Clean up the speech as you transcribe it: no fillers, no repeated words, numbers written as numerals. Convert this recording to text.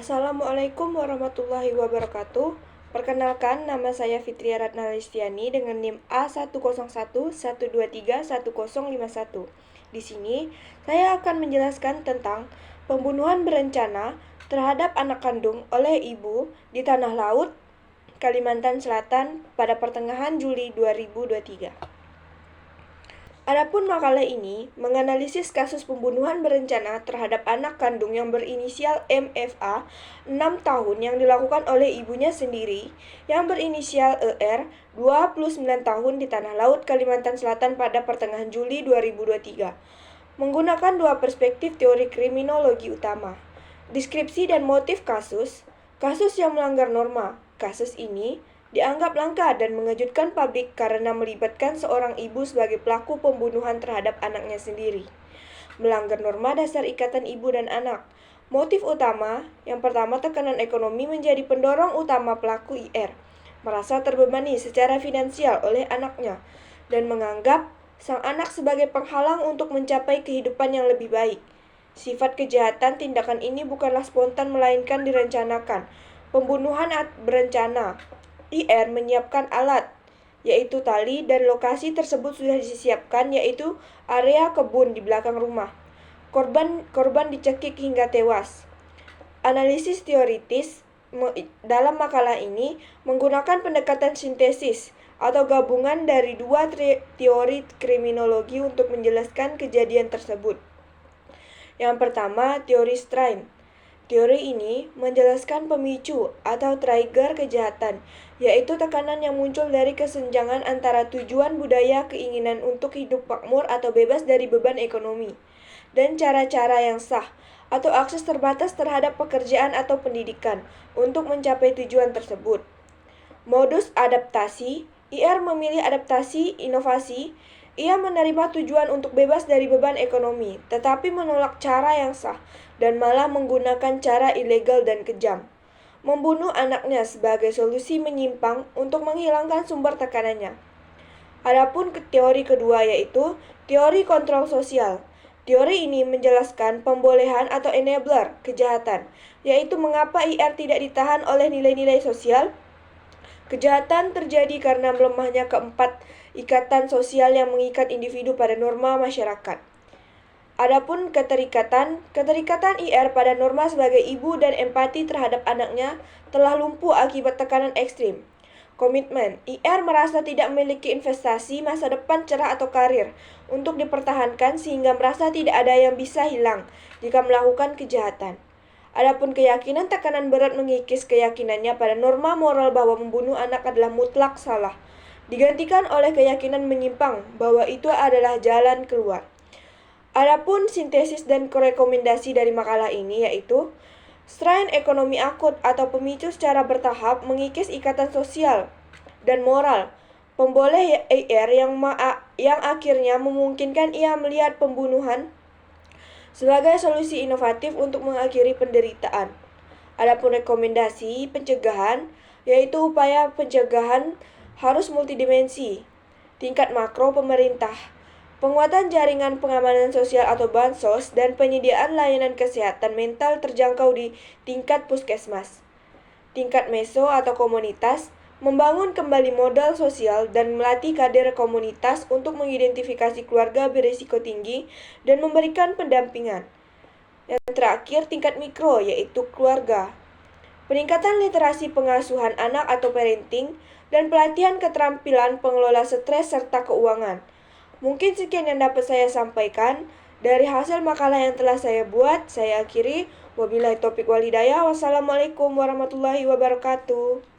Assalamualaikum warahmatullahi wabarakatuh. Perkenalkan, nama saya Fitria Ratna Listiani dengan NIM A10112311051. Di sini, saya akan menjelaskan tentang pembunuhan berencana terhadap anak kandung oleh ibu di Tanah Laut, Kalimantan Selatan pada pertengahan Juli 2023. Adapun makalah ini menganalisis kasus pembunuhan berencana terhadap anak kandung yang berinisial MFA 6 tahun yang dilakukan oleh ibunya sendiri yang berinisial ER 29 tahun di Tanah Laut, Kalimantan Selatan pada pertengahan Juli 2023. Menggunakan dua perspektif teori kriminologi utama. Deskripsi dan motif kasus yang melanggar norma. Kasus ini dianggap langka dan mengejutkan publik karena melibatkan seorang ibu sebagai pelaku pembunuhan terhadap anaknya sendiri. Melanggar norma dasar ikatan ibu dan anak. Motif utama, yang pertama tekanan ekonomi menjadi pendorong utama pelaku IR. Merasa terbebani secara finansial oleh anaknya dan menganggap sang anak sebagai penghalang untuk mencapai kehidupan yang lebih baik. Sifat kejahatan tindakan ini bukanlah spontan melainkan direncanakan. Pembunuhan berencana. IR menyiapkan alat, yaitu tali, dan lokasi tersebut sudah disiapkan, yaitu area kebun di belakang rumah. Korban dicekik hingga tewas. Analisis teoritis dalam makalah ini menggunakan pendekatan sintesis atau gabungan dari dua teori kriminologi untuk menjelaskan kejadian tersebut. Yang pertama, teori Strain. Teori ini menjelaskan pemicu atau trigger kejahatan, yaitu tekanan yang muncul dari kesenjangan antara tujuan budaya, keinginan untuk hidup makmur atau bebas dari beban ekonomi, dan cara-cara yang sah atau akses terbatas terhadap pekerjaan atau pendidikan untuk mencapai tujuan tersebut. Modus adaptasi, IR memilih adaptasi inovasi. Ia menerima tujuan untuk bebas dari beban ekonomi, tetapi menolak cara yang sah dan malah menggunakan cara ilegal dan kejam. Membunuh anaknya sebagai solusi menyimpang untuk menghilangkan sumber tekanannya. Adapun teori kedua yaitu teori kontrol sosial. Teori ini menjelaskan pembolehan atau enabler kejahatan, yaitu mengapa IR tidak ditahan oleh nilai-nilai sosial. Kejahatan terjadi karena melemahnya keempat ikatan sosial yang mengikat individu pada norma masyarakat. Adapun keterikatan IR pada norma sebagai ibu dan empati terhadap anaknya telah lumpuh akibat tekanan ekstrim. Komitmen, IR merasa tidak memiliki investasi masa depan cerah atau karir untuk dipertahankan sehingga merasa tidak ada yang bisa hilang jika melakukan kejahatan. Adapun keyakinan tekanan berat mengikis keyakinannya pada norma moral bahwa membunuh anak adalah mutlak salah, digantikan oleh keyakinan menyimpang bahwa itu adalah jalan keluar. Adapun sintesis dan rekomendasi dari makalah ini yaitu strain ekonomi akut atau pemicu secara bertahap mengikis ikatan sosial dan moral pemboleh IR yang akhirnya memungkinkan ia melihat pembunuhan sebagai solusi inovatif untuk mengakhiri penderitaan. Adapun rekomendasi pencegahan, yaitu upaya pencegahan harus multidimensi. Tingkat makro pemerintah, penguatan jaringan pengamanan sosial atau bansos, dan penyediaan layanan kesehatan mental terjangkau di tingkat puskesmas. Tingkat meso atau komunitas, membangun kembali modal sosial dan melatih kader komunitas untuk mengidentifikasi keluarga berisiko tinggi dan memberikan pendampingan. Yang terakhir, tingkat mikro, yaitu keluarga. Peningkatan literasi pengasuhan anak atau parenting, dan pelatihan keterampilan pengelola stres serta keuangan. Mungkin sekian yang dapat saya sampaikan. Dari hasil makalah yang telah saya buat, saya akhiri. Wabillahi taufiq wal hidayah. Wassalamualaikum warahmatullahi wabarakatuh.